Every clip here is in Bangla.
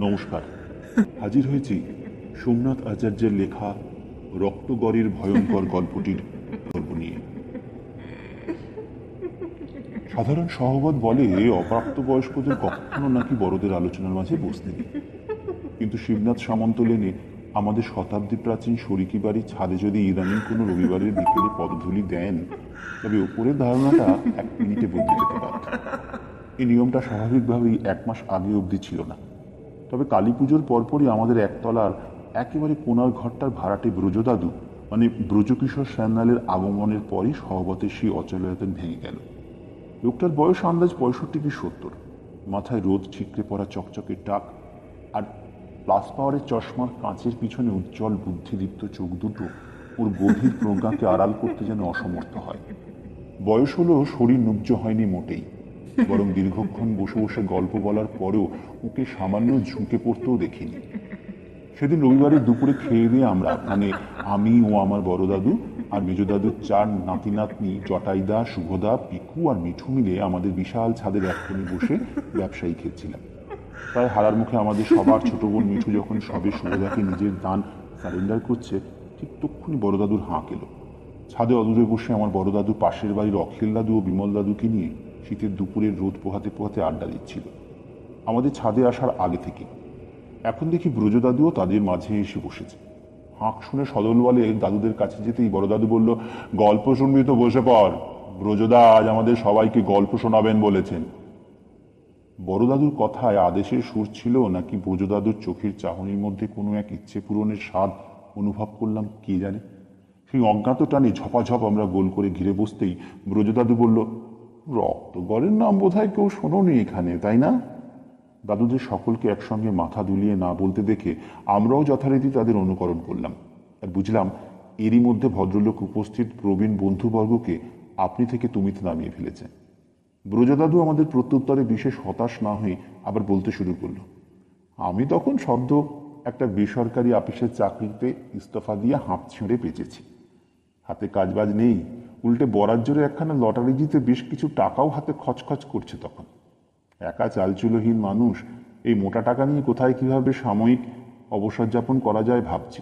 নমস্কার। হাজির হয়েছি সোমনাথ আচার্যের লেখা রক্তগড়ের ভয়ঙ্কর গল্পটির গল্প নিয়ে। সাধারণ সহবত বলে অপ্রাপ্তবয়স্কদের কখনো নাকি বড়দের আলোচনার মাঝে বসতে নেই, কিন্তু শিবনাথ সামন্ত লেনে আমাদের শতাব্দী প্রাচীন শরিকি বাড়ির ছাদে যদি ইদানিং কোনো রবিবারের বিকেলে পদধূলি দেন, তবে ওপরের ধারণাটা 1 মিনিটে বদলে যেতে পারত। এই নিয়মটা স্বাভাবিকভাবেই 1 মাস আগে অবধি ছিল না। তবে কালী পুজোর পরপরই আমাদের একতলার একেবারে কোনার ঘরটার ভাড়াটে ব্রজদাদু মানে ব্রজকিশোর স্যান্যালের আগমনের পরই সহবতের সেই অচলায়তন ভেঙে গেল। লোকটার বয়স আন্দাজ 65 কি 70। মাথায় রোদ ঠিকরে পড়া চকচকে টাক, আর প্লাস পাওয়ারের চশমার কাঁচের পিছনে উজ্জ্বল বুদ্ধিদীপ্ত চোখ দুটো ওর গভীর প্রজ্ঞাকে আড়াল করতে যেন অসমর্থ হয়। বয়স হলো শরীর নুব্জ হয়নি মোটেই, বরং দীর্ঘক্ষণ বসে বসে গল্প বলার পরেও ওকে সামান্য ঝুঁকে পড়তেও দেখিনি। সেদিন রবিবারের দুপুরে খেয়ে দিয়ে আমরা মানে আমি ও আমার বড় দাদু আর মেজ দাদুর 4 নাতি নাতনি জটাইদা, শুভদা, পিকু আর মিঠু মিলে আমাদের বিশাল ছাদের এক কোণে বসে ব্যবসায়ী খেয়েছিলাম। প্রায় হারার মুখে আমাদের সবার ছোট বোন মিঠু যখন সবে শুভদাকে নিজের দান সারেন্ডার করছে, ঠিক তক্ষুনি বড় দাদুর হাঁক এলো। ছাদে অদূরে বসে আমার বড় দাদু পাশের বাড়ির অখিল দাদু ও বিমল দাদুকে নিয়ে শীতের দুপুরের রোদ পোহাতে পোহাতে আড্ডা দিচ্ছিল আমাদের ছাদে আসার আগে থেকে। এখন দেখি ব্রজদাদুও তাদের মাঝে এসে বসেছে। হাঁক শুনে সদল বলে দাদুদের কাছে যেতেই বড় দাদু বলল, গল্প শুনবি তো বসে পড়, ব্রজদা আজ আমাদের সবাইকে গল্প শোনাবেন বলেছেন। বড় দাদুর কথায় আদেশের সুর ছিল নাকি ব্রজদাদুর চোখের চাহনির মধ্যে কোনো এক ইচ্ছে পূরণের স্বাদ অনুভব করলাম কে জানে। সেই অজ্ঞাত টানে ঝপাঝপ আমরা গোল করে ঘিরে বসতেই ব্রজদাদু বলল, রক্তগড়ের নাম বোধহয় কেউ শোনোনি এখানে, তাই না? দাদুদের সকলকে একসঙ্গে মাথা দুলিয়ে না বলতে দেখে আমরাও যথারীতি তাদের অনুকরণ করলাম, আর বুঝলাম এরই মধ্যে ভদ্রলোক উপস্থিত প্রবীণ বন্ধুবর্গকে আপনি থেকে তুমিতে নামিয়ে ফেলেছেন। ব্রজদাদু আমাদের প্রত্যুত্তরে বিশেষ হতাশ না হয়ে আবার বলতে শুরু করল, আমি তখন সদ্য একটা বেসরকারি অফিসের চাকরিতে ইস্তফা দিয়ে হাঁপ ছেড়ে বেঁচেছি। হাতে কাজবাজ নেই, উল্টে বরাত জোরে একখানা লটারি জিতে বেশ কিছু টাকাও হাতে খচখচ করছে তখন। একা চালচুলোহীন মানুষ, এই মোটা টাকা নিয়ে কোথায় কিভাবে সাময়িক অবসর যাপন করা যায় ভাবছি।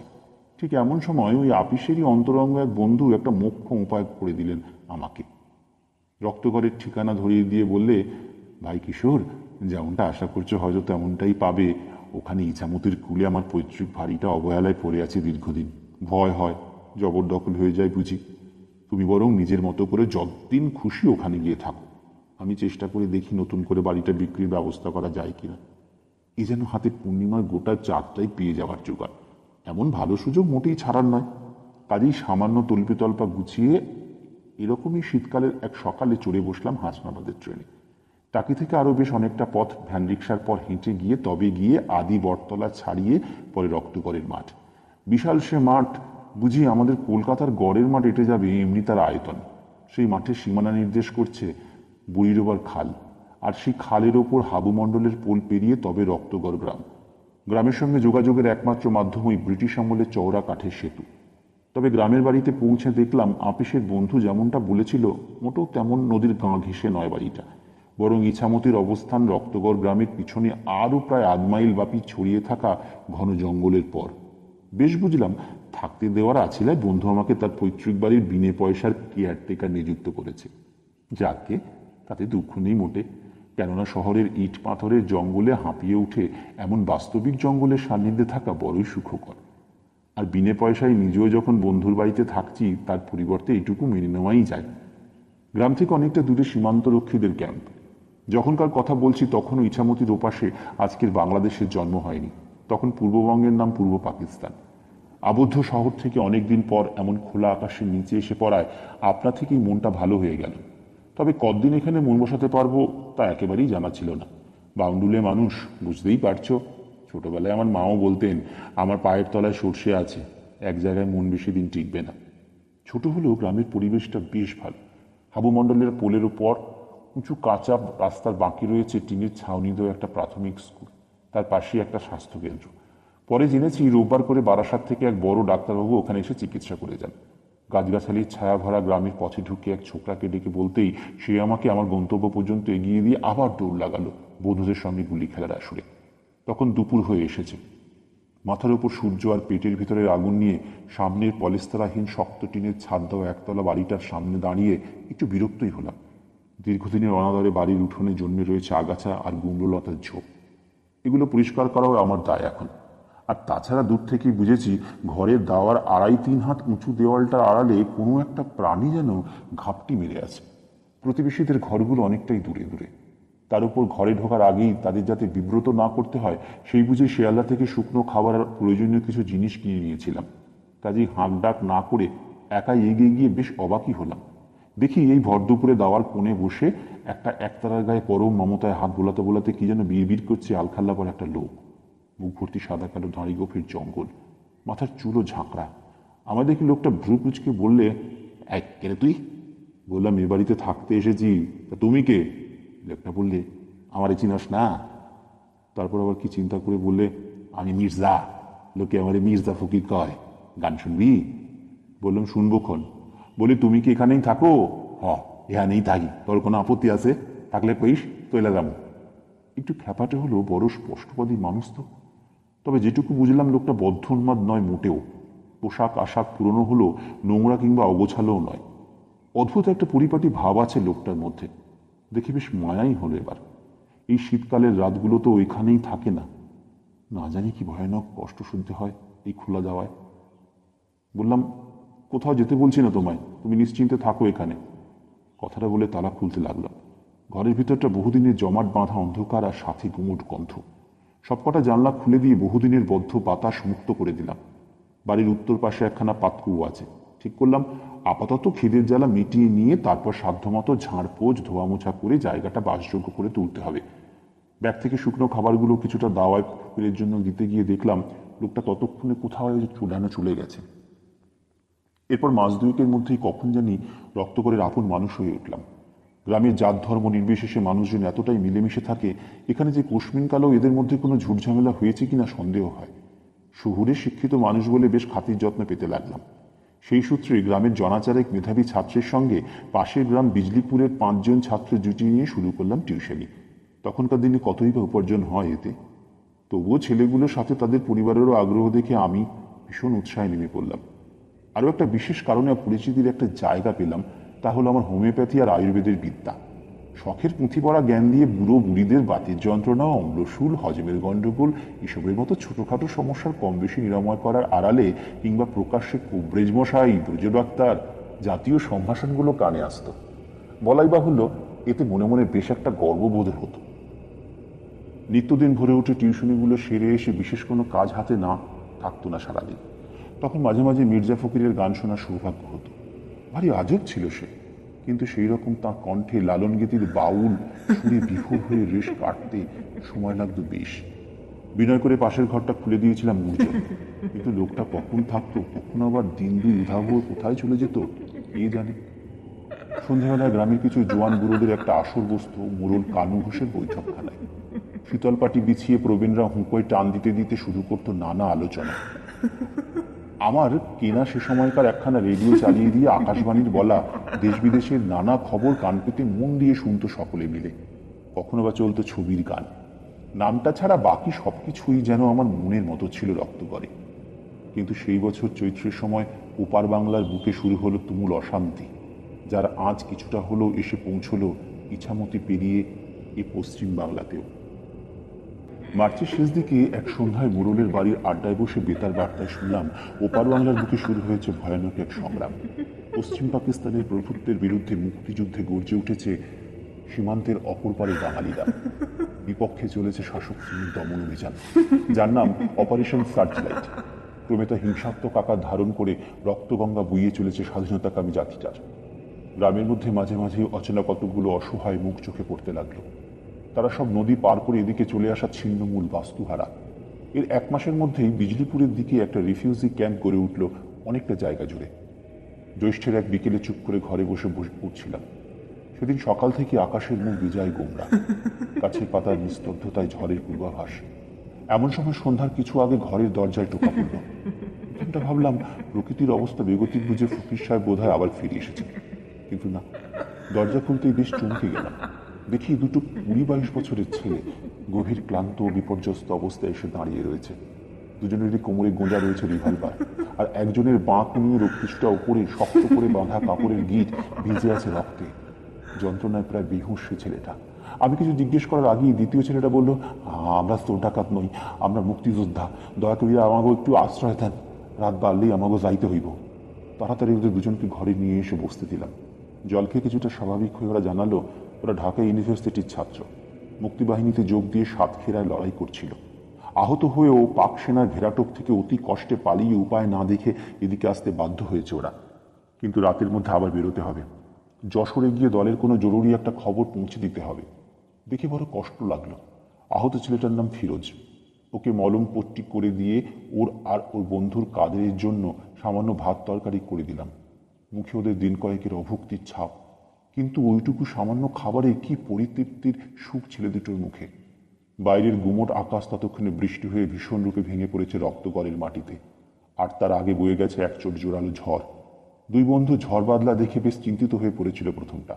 ঠিক এমন সময় ওই আপিসেরই অন্তরঙ্গ এক বন্ধু একটা মোক্ষম উপায় করে দিলেন আমাকে। রক্তগড়ের ঠিকানা ধরিয়ে দিয়ে বললে, ভাই কিশোর, যেমনটা আশা করছো হয়তো তেমনটাই পাবে। ওখানে ইছামতির কুলে আমার পৈতৃক বাড়িটা অবহেলায় পড়ে আছে দীর্ঘদিন। ভয় হয় জবরদখল হয়ে যায় বুঝি। তুমি বরং নিজের মতো করে যতদিন খুশি ওখানে গিয়ে থাকো। আমি চেষ্টা করে দেখি নতুন করে বাড়িটা বিক্রির ব্যবস্থা করা যায় কিনা। এ যেন হাতে পূর্ণিমার গোটা চাঁদটাই পেয়ে যাওয়ার জোগাড়। এমন ভালো সুযোগ মোটেই ছাড়ার নয়। কাজেই সামান্য তল্পিতল্পা গুছিয়ে এরকমই শীতকালের এক সকালে চড়ে বসলাম হাসনাবাদের ট্রেনে। টাকি থেকে আরও বেশ অনেকটা পথ ভ্যান রিক্সার পর হেঁটে গিয়ে তবে গিয়ে আদি বটতলা ছাড়িয়ে পরে রক্তগড়ের মাঠ। বিশাল সে মাঠ, বুঝি আমাদের কলকাতার গড়ের মাঠ এঁটে যাবে এমনি তার আয়তন। সেই মাঠের সীমানা নির্দেশ করছে বুড়িরোবার খাল, আর সেই খালের ওপর হাবু মণ্ডলের পোল পেরিয়ে তবে রক্তগড় গ্রাম। গ্রামের সঙ্গে যোগাযোগের একমাত্র মাধ্যম ওই ব্রিটিশ আমলের চওড়া কাঠের সেতু। তবে গ্রামের বাড়িতে পৌঁছে দেখলাম আপিসের বন্ধু যেমনটা বলেছিল মোটেও তেমন নদীর গাঁ ঘেঁষে নয় বাড়িটা, বরং ইছামতির অবস্থান রক্তগড় গ্রামের পিছনে আরও প্রায় 1/2 মাইল ব্যাপী ছড়িয়ে থাকা ঘন জঙ্গলের পর। বেশ বুঝলাম থাকতে দেওয়ার আছিলায় বন্ধু আমাকে তার পৈতৃক বাড়ির বিনে পয়সার কেয়ারটেকার নিযুক্ত করেছে। যাকে তাতে দুঃখ নেই মোটে, কেননা শহরের ইট পাথরের জঙ্গলে হাঁপিয়ে উঠে এমন বাস্তবিক জঙ্গলের সান্নিধ্যে থাকা বড়ই সুখকর। আর বিনে পয়সায় নিজেও যখন বন্ধুর বাড়িতে থাকছি তার পরিবর্তে এটুকু মেনে নেওয়াই যায়। গ্রাম থেকে অনেকটা দূরে সীমান্তরক্ষীদের ক্যাম্প। যখনকার কথা বলছি তখনও ইছামতির ওপাশে আজকের বাংলাদেশের জন্ম হয়নি, তখন পূর্ববঙ্গের নাম পূর্ব পাকিস্তান। আবদ্ধ শহর থেকে অনেকদিন পর এমন খোলা আকাশের নিচে এসে পড়ায় আপনা থেকেই মনটা ভালো হয়ে গেল। তবে কতদিন এখানে মন বসাতে পারবো তা একেবারেই জানা ছিল না। বাউন্ডুলে মানুষ, বুঝতেই পারছো। ছোটবেলায় আমার মাও বলতেন আমার পায়ের তলায় সর্ষে আছে, এক জায়গায় মন বেশি দিন টিকবে না। ছোট হলেও গ্রামের পরিবেশটা বেশ ভালো। হাবু মণ্ডলের পোলের ওপর উঁচু কাঁচা রাস্তার বাকি রয়েছে টিনের ছাউনি দেওয়া একটা প্রাথমিক স্কুল, তার পাশেই একটা স্বাস্থ্যকেন্দ্র। পরে জেনেছি রোববার করে বারাসাত থেকে এক বড় ডাক্তারবাবু ওখানে এসে চিকিৎসা করে যান। গাছগাছালির ছায়া ভরা গ্রামের পথে ঢুকে এক ছোকরাকে ডেকে বলতেই সে আমাকে আমার গন্তব্য পর্যন্ত এগিয়ে দিয়ে আবার দৌড় লাগালো বন্ধুদের সঙ্গে গুলি খেলার আসরে। তখন দুপুর হয়ে এসেছে। মাথার উপর সূর্য আর পেটের ভিতরের আগুন নিয়ে সামনের পলেস্তারাহীন শক্ত টিনের ছাদ দেওয়া একতলা বাড়িটার সামনে দাঁড়িয়ে একটু বিরক্তই হলাম। দীর্ঘদিনের অনাদরে বাড়ির উঠোনে জন্মে রয়েছে আগাছা আর গুমরলতার ঝোপ। এগুলো পরিষ্কার করাও আমার দায় এখন। আর তাছাড়া দূর থেকেই বুঝেছি ঘরের দাওয়ার 2.5-3 হাত উঁচু দেওয়ালটার আড়ালে কোনো একটা প্রাণী যেন ঘাপটি মেরে আছে। প্রতিবেশীদের ঘরগুলো অনেকটাই দূরে দূরে। তার উপর ঘরে ঢোকার আগেই তাদের যাতে বিব্রত না করতে হয় সেই বুঝে শিয়ালদা থেকে শুকনো খাবার আর প্রয়োজনীয় কিছু জিনিস কিনে নিয়েছিলাম। কাজেই হাঁক ডাক না করে একাই এগিয়ে গিয়ে বেশ অবাকই হলাম। দেখি এই ভর দুপুরে দাওয়ার কোণে বসে একটা একতারার গায়ে পরম মমতায় হাত বোলাতে বোলাতে কি যেন বিড় করছে আলখাল্লা পর একটা লোক। মুখ ভর্তি সাদা কালো দাঁড়ি গোফের জঙ্গল, মাথার চুলো ঝাঁকড়া। আমার দেখি লোকটা ভ্রু কুচকে বললে, এক কেরে তুই? বললাম, এ বাড়িতে থাকতে এসেছি, তা তুমি কে? লোকটা বললে, আমারে চিনস না? তারপর আবার কি চিন্তা করে বললে, আমি মির্জা, লোকে আমারে মির্জা ফকির কয়, গান শুনবি? বললাম, শুনবো খন। বলি, তুমি কি এখানেই থাকো? হ, এখানেই থাকি। তোর কোনো আপত্তি আছে? থাকলে কইস, তৈলা যাবো। একটু খ্যাপাটে হলো, বড় স্পষ্টবাদী মানুষ তো। তবে যেটুকু বুঝলাম লোকটা বদ্ধ উন্মাদ নয় মোটেও। পোশাক আশাক পুরনো হলো, নোংরা কিংবা অগোছালোও নয়। অদ্ভুত একটা পরিপাটি ভাব আছে লোকটার মধ্যে। দেখে বেশ মায়াই হলো এবার। এই শীতকালের রাতগুলো তো ওইখানেই থাকে না। না জানি কি ভয়ানক কষ্ট সহ্য হয় এই খোলা যাওয়ায়। বললাম, কোথাও যেতে বলছি না তোমায়, তুমি নিশ্চিন্তে থাকো এখানে। কথাটা বলে তালা খুলতে লাগলাম। ঘরের ভিতরটা বহুদিনের জমাট বাঁধা অন্ধকার আর সাথে গুমোট গন্ধ। সবকটা জানলা খুলে দিয়ে বহুদিনের বদ্ধ বাতাস মুক্ত করে দিলাম। বাড়ির উত্তর পাশে একখানা পাতকুয়ো আছে। ঠিক করলাম আপাতত খিদের জ্বালা মিটিয়ে নিয়ে তারপর সাধ্যমতো ঝাড়পোছ ধোয়া মোছা করে জায়গাটা বাসযোগ্য করে তুলতে হবে। ব্যাগ থেকে শুকনো খাবারগুলো কিছুটা দাওয়ায় ফকিরের জন্য দিতে গিয়ে দেখলাম লোকটা ততক্ষণে কোথাও চুলানো চলে গেছে। এরপর মাস দুয়েকের মধ্যেই কখন জানি রক্ত করে আপন মানুষ হয়ে উঠলাম। গ্রামের জাত ধর্ম নির্বিশেষে মানুষজন এতটাই মিলেমিশে থাকে, এখানে যে কোশমিনকালেও এদের মধ্যে কোনো ঝুটঝামেলা হয়েছে কিনা সন্দেহ হয়। শহুরে শিক্ষিত মানুষ বলে বেশ খাতির যত্ন পেতে লাগলাম। সেই সূত্রে গ্রামের জনাচারেক মেধাবী ছাত্রের সঙ্গে পাশের গ্রাম বিজলিপুরের 5 জন ছাত্র জুটি নিয়ে শুরু করলাম টিউশনি। তখনকার দিনে কতই বা উপার্জন হয় এতে। তবুও ছেলেগুলোর সাথে তাদের পরিবারেরও আগ্রহ দেখে আমি ভীষণ উৎসাহে নেমে পড়লাম। আরও একটা বিশেষ কারণে পরিচিতির একটা জায়গা পেলাম, তা হলো আমার হোমিওপ্যাথি আর আয়ুর্বেদের বিদ্যা। শখের পুঁথি পড়া জ্ঞান দিয়ে বুড়ো বুড়িদের বাতের যন্ত্রণা, অম্লশূল, হজমের গণ্ডগোল এসবের মতো ছোটোখাটো সমস্যার কম বেশি নিরাময় করার আড়ালে কিংবা প্রকাশ্যে কুব্রেজ মশাই, ব্রজ ডাক্তার জাতীয় সম্ভাষণগুলো কানে আসতো। বলাই বাহুল্য, এতে মনে মনে বেশ একটা গর্ববোধ হতো। নিত্যদিন ভরে উঠে টিউশনিগুলো সেরে এসে বিশেষ কোনো কাজ হাতে না থাকতো না সারাদিন। তখন মাঝে মাঝে মির্জা ফকিরের গান শোনার সৌভাগ্য হতো। ভারী আজব ছিল সে, কিন্তু সেই রকম তাঁর কণ্ঠে লালন গীতির বাউল সুরে বিভোর হয়ে রেশ কাটতে সময় লাগতো বেশ। বিনয় করে পাশের ঘরটা খুলে দিয়েছিলাম মুর্জন, কিন্তু লোকটা কখন থাকতো, কখন আবার দিন দুই উধাব কোথায় চলে যেত কে জানে। সন্ধ্যাবেলায় গ্রামের কিছু জোয়ান বুড়োদের একটা আসর বসত মোড়ল কানু ঘোষের বৈঠকখানায়। শীতল পাটি বিছিয়ে প্রবীণরা হুঁকোয় টান দিতে দিতে শুরু করতো নানা আলোচনা। আমার কেনা সে সময়কার একখানা রেডিও চালিয়ে দিয়ে আকাশবাণীর বলা দেশ বিদেশের নানা খবর কান পেতে মন দিয়ে শুনতো সকলে মিলে। কখনো বা চলতো ছবির গান। নামটা ছাড়া বাকি সবকিছুই যেন আমার মনের মতো ছিল রক্ত করে। কিন্তু সেই বছর চৈত্রের সময় ওপার বাংলার বুকে শুরু হলো তুমুল অশান্তি, যার আঁচ কিছুটা হলেও এসে পৌঁছলো ইছামতি পেরিয়ে এ পশ্চিম বাংলাতেও। মার্চের শেষ দিকে এক সন্ধ্যায় মোড়লের বাড়ির আড্ডায় বসে বেতার বার্তায় শুনলাম ওপার বাংলার বুকে শুরু হয়েছে ভয়ানক এক সংগ্রাম। পশ্চিম পাকিস্তানের প্রভুত্বের বিরুদ্ধে মুক্তিযুদ্ধে গর্জে উঠেছে সীমান্তের অপর পারে বাঙালিরা। বিপক্ষে চলেছে শাসক শ্রেণীর দমন অভিযান, যার নাম অপারেশন সার্চলাইট। ক্রমে তা হিংসাত্মক আকার ধারণ করে রক্তগঙ্গা বইয়ে চলেছে স্বাধীনতাকামী জাতিটার। গ্রামের মধ্যে মাঝে মাঝে অচেনা কতগুলো অসহায় মুখ চোখে পড়তে লাগলো। তারা সব নদী পার করে এদিকে চলে আসা ছিন্নমূল বাস্তুহারা। এর 1 মাসের মধ্যেই বিজলিপুরের দিকে একটা রিফিউজি ক্যাম্প গড়ে উঠল অনেকটা জায়গা জুড়ে। জ্যৈষ্ঠের এক বিকেলে চুপ করে ঘরে বসে পড়ছিলাম। সেদিন সকাল থেকে আকাশের মুখ বিজয় গোমরা, গাছের পাতার নিস্তব্ধতায় ঝড়ের পূর্বাভাস। এমন সময় সন্ধ্যার কিছু আগে ঘরের দরজায় টোকা পড়ল। প্রথমটা ভাবলাম প্রকৃতির অবস্থা বেগতিক বুঝে ফকির সাহেব বোধহয় আবার ফিরে এসেছে, কিন্তু না, দরজা খুলতেই বেশ চমকে গেলাম। দেখি দুটো 20-22 বছরের ছেলে গভীর ক্লান্ত ও বিপর্যস্ত অবস্থায় এসে দাঁড়িয়ে রয়েছে। দুজনেরই কোমরে গোঁজা রয়েছে রিভলভার, আর একজনের বাঁক নিয়ে কিছুটা উপরে শক্ত করে বাঁধা কাপড়ের গিট ভিজে আছে রক্তে। যন্ত্রণায় প্রায় বেহুঁশ সে ছেলেটা। আমি কিছু জিজ্ঞেস করার আগেই দ্বিতীয় ছেলেটা বলল, আমরা চোর ডাকাত নই, আমরা মুক্তিযোদ্ধা, দয়া করিয়া আমাকে একটু আশ্রয় দেন, রাত বাড়লেই আমাকে যাইতে হইব। তাড়াতাড়ি ওদের দুজনকে ঘরে নিয়ে এসে বসতে দিলাম। জল খেয়ে কিছুটা স্বাভাবিক হয়ে ওরা জানালো ওরা ঢাকা ইউনিভার্সিটির ছাত্র, মুক্তিবাহিনীতে যোগ দিয়ে সাতক্ষীরায় লড়াই করছিল। আহত হয়েও পাক সেনার ঘেরাটোপ থেকে অতি কষ্টে পালিয়ে উপায় না দেখে এদিকে আসতে বাধ্য হয়েছে ওরা। কিন্তু রাতের মধ্যে আবার বেরোতে হবে, যশোরে গিয়ে দলের কোনো জরুরি একটা খবর পৌঁছে দিতে হবে। দেখে বড় কষ্ট লাগলো। আহত ছেলেটার নাম ফিরোজ। ওকে মলম পট্টি করে দিয়ে ওর আর ওর বন্ধুর কাদেরের জন্য সামান্য ভাত তরকারি করে দিলাম। মুখে ওদের দিন কয়েকের অভুক্তির ছাপ, কিন্তু ওইটুকু সামান্য খাবারে কি পরিতৃপ্তির সুখ ছেলে দুটোর মুখে। বাইরের গুমোট আকাশ ততক্ষণে বৃষ্টি হয়ে ভীষণ রূপে ভেঙে পড়েছে রক্তগড়ের মাটিতে, আর তার আগে বয়ে গেছে একচোট জোরালো ঝড়। দুই বন্ধু ঝড় বাদলা দেখে বেশ চিন্তিত হয়ে পড়েছিল প্রথমটা,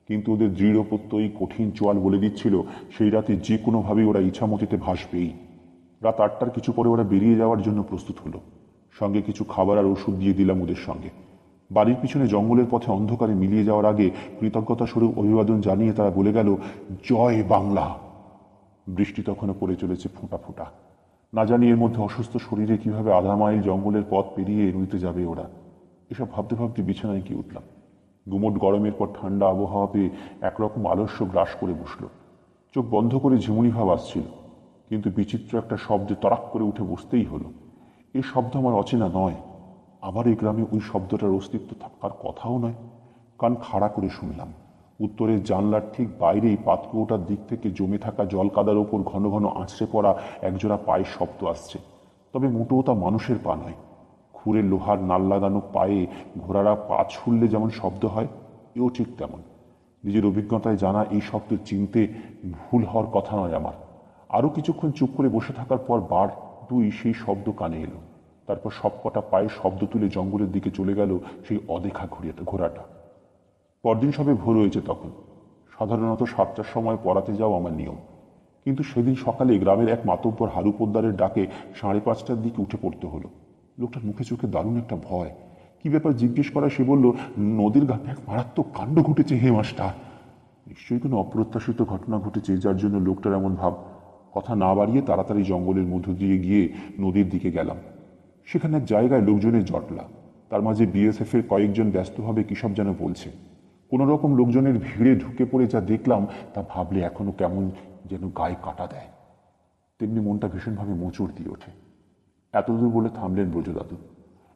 কিন্তু ওদের দৃঢ় প্রত্যয়ী কঠিন চোয়াল বলে দিচ্ছিল সেই রাতে যে কোনোভাবেই ওরা ইছামতিতে ভাসবেই। রাত 8টার কিছু পরে ওরা বেরিয়ে যাওয়ার জন্য প্রস্তুত হলো। সঙ্গে কিছু খাবার আর ওষুধ দিয়ে দিলাম ওদের সঙ্গে। বাড়ির পিছনে জঙ্গলের পথে অন্ধকারে মিলিয়ে যাওয়ার আগে কৃতজ্ঞতা স্বরূপ অভিবাদন জানিয়ে তারা বলে গেল, জয় বাংলা। বৃষ্টি তখনও পড়ে চলেছে ফোঁটা ফোঁটা। না জানি এর মধ্যে অসুস্থ শরীরে কিভাবে আধা মাইল জঙ্গলের পথ পেরিয়ে রুইতে যাবে ওরা। এসব ভাবতে ভাবতে বিছানায় গিয়ে উঠলাম। গুমোট গরমের পর ঠান্ডা আবহাওয়া পেয়ে একরকম আলস্য গ্রাস করে বসল। চোখ বন্ধ করে ঝিমুনি ভাব আসছিল, কিন্তু বিচিত্র একটা শব্দে তরাক করে উঠে বসতেই হলো। এই শব্দ আমার অচেনা নয়, আবার এই গ্রামে ওই শব্দটার অস্তিত্ব থাকার কথাও নয়। কান খাড়া করে শুনলাম। উত্তরের জানলার ঠিক বাইরেই পাতকুয়োটার দিক থেকে জমে থাকা জল কাদার ওপর ঘন ঘন আছড়ে পড়া একজোড়া পায়ের শব্দ আসছে, তবে মোটেও তা মানুষের পা নয়। খুঁড়ে লোহার নাল লাগানো পায়ে ঘোড়ারা পা ছুড়লে যেমন শব্দ হয়, এও ঠিক তেমন। নিজের অভিজ্ঞতায় জানা এই শব্দ চিনতে ভুল হওয়ার কথা নয় আমার। আরও কিছুক্ষণ চুপ করে বসে থাকার পর বার দুই সেই শব্দ কানে এলো। তারপর সবকটা পায়ে শব্দ তুলে জঙ্গলের দিকে চলে গেল সেই অদেখা ঘোড়াটা। পরদিন সবে ভোর হয়েছে তখন। সাধারণত 7টার সময় পড়াতে যাও আমার নিয়ম, কিন্তু সেদিন সকালে গ্রামের এক মাতব্বর হারু পোদ্দারের ডাকে 5:30টার দিকে উঠে পড়তে হলো। লোকটার মুখে চোখে দারুণ একটা ভয়। কি ব্যাপার জিজ্ঞেস করা সে বলল, নদীর ঘাটে এক মারাত্মক কাণ্ড ঘটেছে হে মাস্টার। নিশ্চয়ই কোনো অপ্রত্যাশিত ঘটনা ঘটেছে, যার জন্য লোকটার এমন ভাব। কথা না বাড়িয়ে তাড়াতাড়ি জঙ্গলের মধ্য দিয়ে গিয়ে নদীর দিকে গেলাম। সেখানে এক জায়গায় লোকজনের জটলা, তার মাঝে বিএসএফ এর কয়েকজন ব্যস্তভাবে কী সব যেন বলছে। কোনো রকম লোকজনের ভিড়ে ঢুকে পড়ে যা দেখলাম তা ভাবলে এখনো কেমন যেন গায়ে কাটা দেয়, তেমনি মনটা ভীষণভাবে মোচড় দিয়ে ওঠে। এতদূর বলে থামলেন ব্রজদাদু।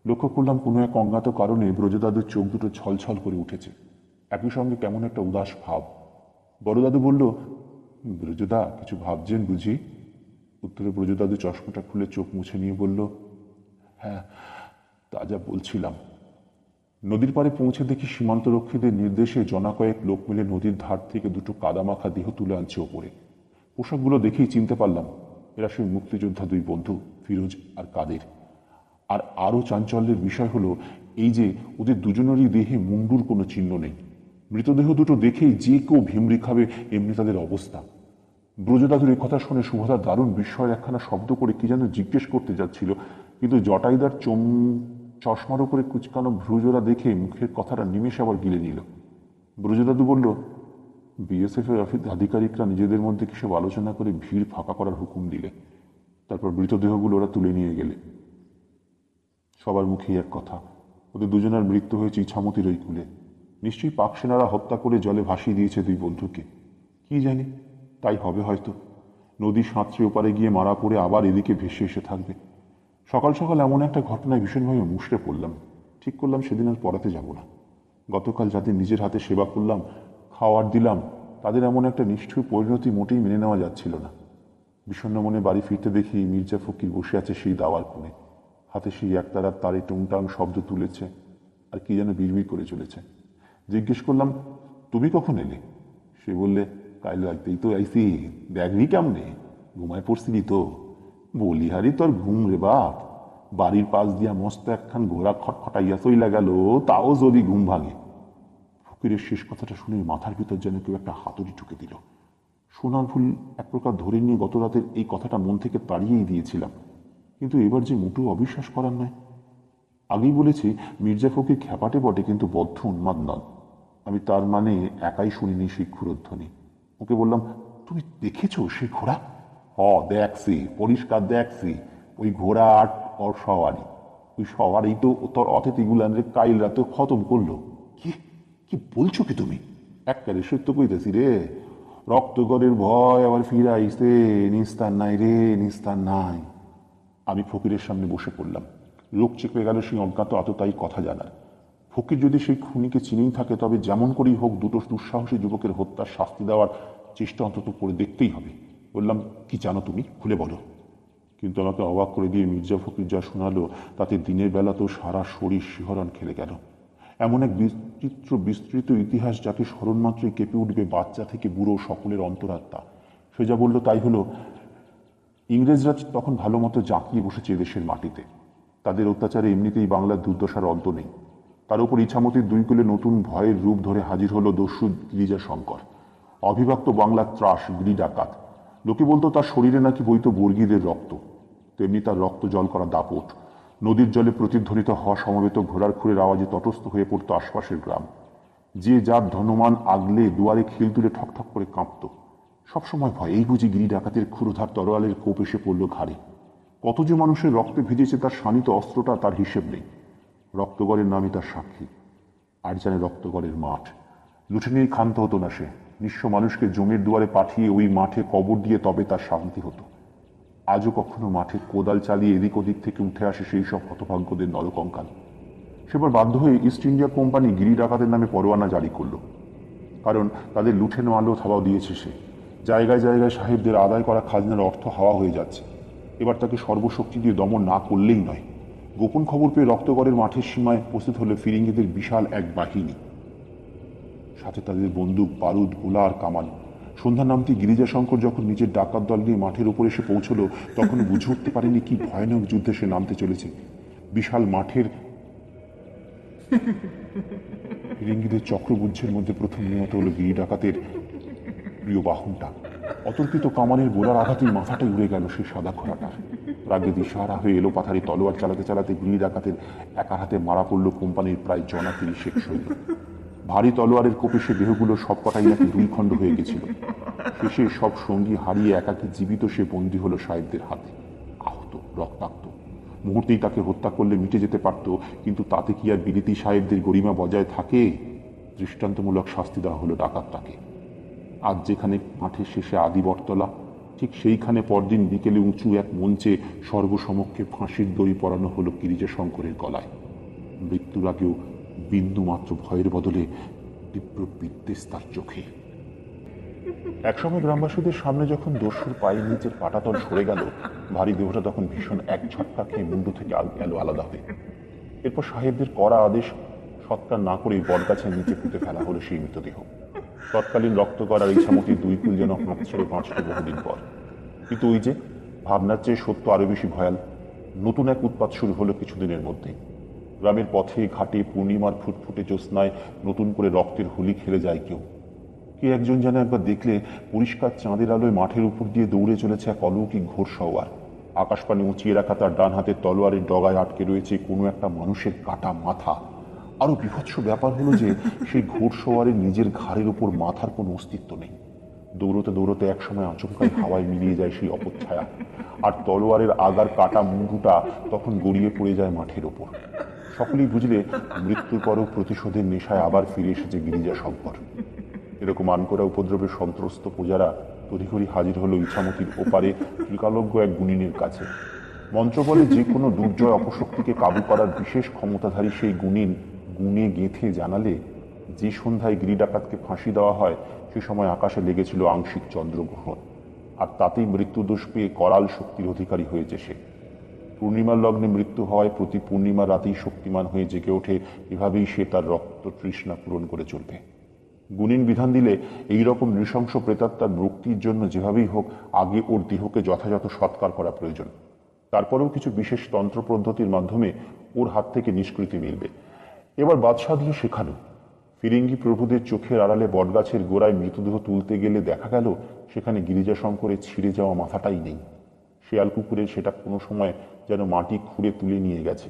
লক্ষ্য করলাম কোনো এক অজ্ঞাত কারণে ব্রজদাদুর চোখ দুটো ছলছল করে উঠেছে, একই সঙ্গে কেমন একটা উদাস ভাব। বড়দাদু বলল, ব্রজদা কিছু ভাবছেন বুঝি? উত্তরে ব্রজদাদু চশমাটা খুলে চোখ মুছে নিয়ে বলল, হ্যাঁ, তা যা বলছিলাম। নদীর পাড়ে পৌঁছে দেখি সীমান্তরক্ষীদের নির্দেশে জনা কয়েক লোক মিলে নদীর ধার থেকে দুটো কাদামাখা দেহ তুলে আনছে ওপরে। পোশাকগুলো দেখেই চিনতে পারলাম এরা সেই মুক্তিযোদ্ধা দুই বন্ধু, ফিরোজ আর কাদের। আর আরও চাঞ্চল্যের বিষয় হলো এই যে ওদের দুজনেরই দেহে মুন্ডুর কোনো চিহ্ন নেই। মৃতদেহ দুটো দেখেই যে কেউ ভিমরি খাবে এমনি তাদের অবস্থা। ব্রজদাদুর কথা শুনে সুভদ্রা দারুণ বিস্ময়ের একখানা শব্দ করে কি যেন জিজ্ঞেস করতে যাচ্ছিল, কিন্তু জটাইদার চশমার উপরে কুচকানো ভ্রুজোড়া দেখে মুখের কথাটা নিমেষে আবার গিলে নিল। ব্রজদাদু বলল, বিএসএফ এর আধিকারিকরা নিজেদের মধ্যে কিসব আলোচনা করে ভিড় ফাঁকা করার হুকুম দিলে, তারপর মৃতদেহগুলো ওরা তুলে নিয়ে গেলে। সবার মুখেই এক কথা, ওদের দুজনের মৃত্যু হয়েছে ইছামতির ওই কূলে। নিশ্চয়ই পাক সেনারা হত্যা করে জলে ভাসিয়ে দিয়েছে দুই বন্ধুকে। কি জানি, তাই হবে হয়তো। নদী সাঁতরে ওপারে গিয়ে মারা পড়ে আবার এদিকে ভেসে এসে থাকবে। সকাল সকাল এমন একটা ঘটনায় ভীষণভাবে মুষড়ে পড়লাম। ঠিক করলাম সেদিন আর পড়াতে যাব না। গতকাল যাদের নিজের হাতে সেবা করলাম, খাওয়ার দিলাম, তাদের এমন একটা নিষ্ঠুর পরিণতি মোটেই মেনে নেওয়া যাচ্ছিল না। বিষণ্ণ মনে বাড়ি ফিরতে দেখি মির্জা ফকির বসে আছে সেই দাওয়ার কোণে, হাতে সেই একতারার তারে টুংটাং শব্দ তুলেছে আর কি যেন বিড়বিড় করে চলেছে। জিজ্ঞেস করলাম, তুমি কখন এলে? সে বললে, কাল রাতেই তো আইসি, দেখবি কেমনে, ঘুমায় পড়ছিলি তো? বলিহারি তোর ঘুম রে বাপ, বাড়ির পাশ দিয়া মস্ত একখান ঘোড়া খটখটাইয়া চইলা গেল, তাও যদি ঘুম ভাঙে। ফকিরের শেষ কথাটা শুনে মাথার ভিতর যেন কেউ একটা হাতুড়ি ঠুকে দিল। সোনার ফুল এক প্রকার ধরে নিয়ে গত রাতের এই কথাটা মন থেকে তাড়িয়েই দিয়েছিলাম, কিন্তু এবার যে মোটেও অবিশ্বাস করার নয়। আগেই বলেছি মির্জা ফকির খ্যাপাটে বটে, কিন্তু বদ্ধ উন্মাদ নন। আমি তার মানে একাই শুনিনি সেই ক্ষুরধ্বনি। ওকে বললাম, তুমি দেখেছো সেই ঘোড়া? দেখছি, পরিষ্কার দেখছি। ওই ঘোড়া আর ওর সওয়ারি, ওই সওয়ারি তো তোর অতিথিগুলানের কাইল রাতে খতম করলো। কি কি বলছো কি তুমি? একবারে সত্য কইতেছি রে। রক্তগড়ের ভয় আবার ফিরাইছে, নিস্তার নাই রে, নিস্তার নাই। আমি ফকিরের সামনে বসে পড়লাম। লোক চেপে গেল সেই অজ্ঞাত আততায়ী কথা জানার। ফকির যদি সেই খুনিকে চিনেই থাকে, তবে যেমন করেই হোক দুটো দুঃসাহসী যুবকের হত্যার শাস্তি দেওয়ার চেষ্টা অন্তত করে দেখতেই হবে। বললাম, কি জানো তুমি, খুলে বলো। কিন্তু আমাকে অবাক করে দিয়ে মির্জা ফকির যা শোনালো, তাতে দিনের বেলাতেও সারা শরীর শিহরণ খেলে গেল। এমন এক বিচিত্র বিস্তৃত ইতিহাস, যাকে স্মরণ মাত্রই কেঁপে উঠবে বাচ্চা থেকে বুড়ো সকলের অন্তরাত্মা। সে যা বলল তাই হলো, ইংরেজরা তখন ভালো মতো জাঁকিয়ে বসেছে দেশের মাটিতে। তাদের অত্যাচারে এমনিতেই বাংলার দুর্দশার অন্ত নেই। তার উপর ইছামতির দুই কুলে নতুন ভয়ের রূপ ধরে হাজির হলো দস্যু গিরিজা শঙ্কর। অবিভক্ত বাংলার ত্রাস, গিরি ডাকাত। লোকে বলতো তার শরীরে নাকি বইত বর্গীদের রক্ত, তেমনি তার রক্ত জল করা দাপট। নদীর জলে প্রতিধ্বনিত হওয়া সমবেত ঘোড়ার খুরের আওয়াজে তটস্থ হয়ে পড়তো আশপাশের গ্রাম। যে যার ধনমান আগলে দুয়ারে খিল তুলে ঠকঠক করে কাঁপত। সবসময় ভয়, এই বুঝি গিরি ডাকাতের ক্ষুরধার তরোয়ালের কোপ এসে পড়ল ঘাড়ে। কত যে মানুষের রক্তে ভিজেছে তার শানিত অস্ত্রটা, তার হিসেব নেই। রক্তগড়ের নামই তার সাক্ষী। আর জানে রক্তগড়ের মাঠ, লুঠে ক্ষান্ত হতো না সে। নিঃস্ব মানুষকে জমির দুয়ারে পাঠিয়ে ওই মাঠে কবর দিয়ে তবে তার শান্তি হতো। আজও কখনো মাঠে কোদাল চালিয়ে এদিক ওদিক থেকে উঠে আসে সেই সব হতভাগ্যদের নরকঙ্কাল। সেবার বাধ্য হয়ে ইস্ট ইন্ডিয়া কোম্পানি গিরি ডাকাতের নামে পরোয়ানা জারি করলো, কারণ তাদের লুঠে নেওয়ালো থাবাও দিয়েছে সে। জায়গায় জায়গায় সাহেবদের আদায় করা খাজনার অর্থ হাওয়া হয়ে যাচ্ছে। এবার তাকে সর্বশক্তি দিয়ে দমন না করলেই নয়। গোপন খবর পেয়ে রক্তগড়ের মাঠের সীমায় উপস্থিত হলো ফিরিঙ্গিদের বিশাল এক বাহিনী, সাথে তাদের বন্দুক, বারুদ, গোলা আর কামান। সন্ধ্যা নামতে গিরিজাশঙ্কর যখন নিজের ডাকাত দল নিয়ে মাঠের উপর এসে পৌঁছলো, তখন বুঝে উঠতে পারেনি কি ভয়ানক যুদ্ধে সে নামতে চলেছে। বিশাল মাঠের ফিরিঙ্গিদের চক্রবুদ্ধের মধ্যে প্রথম নিহত হলো গিরি ডাকাতের প্রিয় বাহনটা। অতর্কিত কামানের গোলার আঘাতেই মাথাটা উড়ে গেল সেই সাদা ঘোড়াটা। রাগে দিশাহারা হয়ে এলো পাথারি তলোয়ার চালাতে চালাতে গিরি ডাকাতের একার হাতে মারা পড়ল কোম্পানির প্রায় জনা 30 সৈন্য। ভারী তলোয়ারের কোপে সে দেহগুলো সব কটাই নাকি 2 খণ্ড হয়ে গেছিল। শেষে সব সঙ্গী হারিয়ে একাকী জীবিত সে বন্দী হলো সাহেবদের হাতে, আহত, রক্তাক্ত। মুহূর্তেই তাকে হত্যা করলে মিটে যেতে পারত, কিন্তু তাতে কি আর বিলিতি সাহেবদের গরিমা বজায় থাকে? দৃষ্টান্তমূলক শাস্তি দেওয়া হলো ডাকাতটাকে। আজ যেখানে মাঠের শেষে আদি বটতলা, ঠিক সেইখানে পরদিন বিকেলে উঁচু এক মঞ্চে সর্বসমক্ষে ফাঁসির দড়ি পরানো হলো গিরিজা শঙ্করের গলায়। মৃত্যুর আগেও বিন্দু মাত্র ভয়ের বদলে তীব্র বিদ্বেষ তার চোখে। একসময় গ্রামবাসীদের সামনে যখন দস্যুর পায়ের নিচের পাটাতল সরে গেল, ভারী দেহটা তখন ভীষণ এক ঝটকা খেয়ে মুন্ডু থেকে গেল আলাদা হয়ে। এরপর সাহেবদের কড়া আদেশ সৎকার না করেই বটগাছের নিচে পুঁতে ফেলা হলো সেই মৃতদেহ। তৎকালীন রক্তগড় আর ইছামতির 2 কুল যেন হাঁপ ছেড়ে বাঁচল বহুদিন পর। কিন্তু ওই যে ভাবনার চেয়ে সত্য আরো বেশি ভয়াল। নতুন এক উৎপাত শুরু হলো কিছুদিনের মধ্যেই। গ্রামের পথে ঘাটে পূর্ণিমার ফুটফুটে জ্যোৎস্নায় নতুন করে রক্তের হোলি খেলে যায় কেউ। কে একজন যেন একবার দেখলে পরিষ্কার চাঁদের আলোয় মাঠের উপর দিয়ে দৌড়ে চলেছে এক অলৌকিক ঘোড়সওয়ার। আকাশপানে উঁচিয়ে রাখা তার ডান হাতের তলোয়ারের ডগায় আটকে রয়েছে কোনো একটা মানুষের কাটা মাথা। আরো বিভৎস ব্যাপার হলো যে সেই ঘোড়সওয়ারের নিজের ঘাড়ের উপর মাথার কোনো অস্তিত্ব নেই। দৌড়তে দৌড়তে একসময় আচমকাই হাওয়ায় মিলিয়ে যায় সেই অপচ্ছায়া, আর তলোয়ারের আগার কাটা মুন্ডুটা তখন গড়িয়ে পড়ে যায় মাঠের ওপর। সকলেই বুঝলে মৃত্যুর পরও প্রতিশোধের নেশায় আবার ফিরে এসেছে গিরিজা শঙ্কর। এরকম আনকরা উপদ্রবে সন্ত্রস্ত প্রজারা তড়িঘড়ি হাজির হলো ইছামতির ওপারে ত্রিকালজ্ঞ এক গুণিনের কাছে। মন্ত্র বলে যে কোনো দুর্জয় অপশক্তিকে কাবু করার বিশেষ ক্ষমতাধারী সেই গুণিন গুণে গেঁথে জানালে, যে সন্ধ্যায় গিরি ডাকাতকে ফাঁসি দেওয়া হয় সে সময় আকাশে লেগেছিল আংশিক চন্দ্রগ্রহণ, আর তাতেই মৃত্যুদোষ পেয়ে করাল শক্তির অধিকারী হয়েছে সে। পূর্ণিমার লগ্নে মৃত্যু হওয়ায় প্রতি পূর্ণিমা রাতেই শক্তিমান হয়ে জেগে ওঠে। এভাবেই সে তার রক্ত তৃষ্ণা পূরণ করে চলবে। গুণিন বিধান দিলে এই রকম নৃশংস প্রেতাত্মার মুক্তির জন্য যেভাবেই হোক আগে ওর দেহকে যথাযথ সৎকার করা প্রয়োজন। তারপরেও কিছু বিশেষ তন্ত্র পদ্ধতির মাধ্যমে ওর হাত থেকে নিষ্কৃতি মিলবে। এবার বাদ সাধল শেখানো। ফিরিঙ্গি প্রভুদের চোখের আড়ালে বটগাছের গোড়ায় মৃতদেহ তুলতে গেলে দেখা গেল সেখানে গিরিজাশঙ্করের ছিঁড়ে যাওয়া মাথাটাই নেই। শেয়াল কুকুরের সেটা কোনো সময় যেন মাটি খুঁড়ে তুলে নিয়ে গেছে।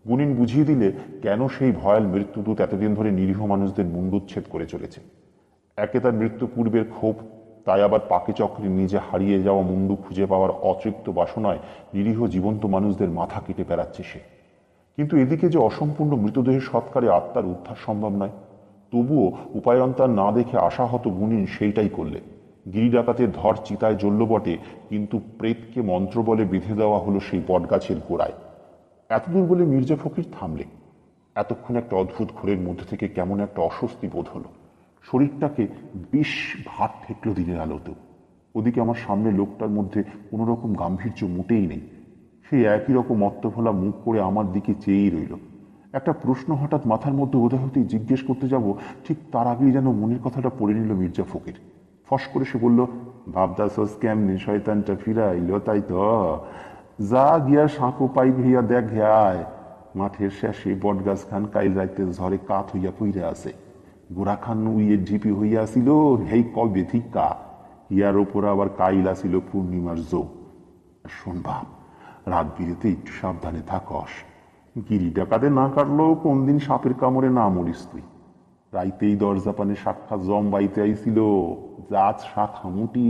গুনিন বুঝিয়ে দিলে কেন সেই ভয়াল মৃত্যুদূত এতদিন ধরে নিরীহ মানুষদের মুণ্ডুচ্ছেদ করে চলেছে। একে তার মৃত্যু পূর্বের ক্ষোভ, তাই আবার পাকে চক্রে নিজে হারিয়ে যাওয়া মুন্ডু খুঁজে পাওয়ার অতৃপ্ত বাসনায় নিরীহ জীবন্ত মানুষদের মাথা কেটে বেড়াচ্ছে সে। কিন্তু এদিকে যে অসম্পূর্ণ মৃতদেহের সৎকারে আত্মার উদ্ধার সম্ভব নয়, তবুও উপায়ন্তর না দেখে আশাহত গুনিন সেইটাই করলে। গিরি ডাকাতের ধর চিতায় জ্বলল বটে, কিন্তু প্রেতকে মন্ত্র বলে বেঁধে দেওয়া হলো সেই বটগাছের গোড়ায়। এতদূর বলে মির্জা ফকির থামলে। এতক্ষণ একটা অদ্ভুত ঘোরের মধ্যে থেকে কেমন একটা অস্বস্তি বোধ হলো। শরীরটাকে বেশ ভার ঠেকল দিনের আলোতেও। ওদিকে আমার সামনে লোকটার মধ্যে কোনো রকম গাম্ভীর্য মোটেই নেই। সেই একই রকম অর্থভোলা মুখ করে আমার দিকে চেয়েই রইল। একটা প্রশ্ন হঠাৎ মাথার মধ্যে উদয় হতেই জিজ্ঞেস করতে যাব, ঠিক তার আগেই যেন মনের কথাটা পড়ে নিল মির্জা ফকির। ফস করে সে বলল, ভাবদাসস কেমনি শয়তানটা ফিরাইল তাই তো? যা গিয়া সাঁকো পাই ভিয়া দেখ ঘায়, মাঠের শেষে বটগাছ খান কাইল রাইতে ঝরে কাঠ হইয়া পইরা আছে। গোড়া খান উইয়ের ঢিপি হইয়া আসিল হেই কবে থিকা, ইয়ার ওপর আবার কাইল আসিল পূর্ণিমার জো। শোন বাপ, রাত বিরেতে একটু সাবধানে থাকস। গিরি ডাকাতে না কাটলেও কোন দিন সাপের কামড়ে না মরিস তুই। রাইতেই দরজা পানে সাক্ষাৎ জম বাইতে আইছিল, জাত শাখা মুটি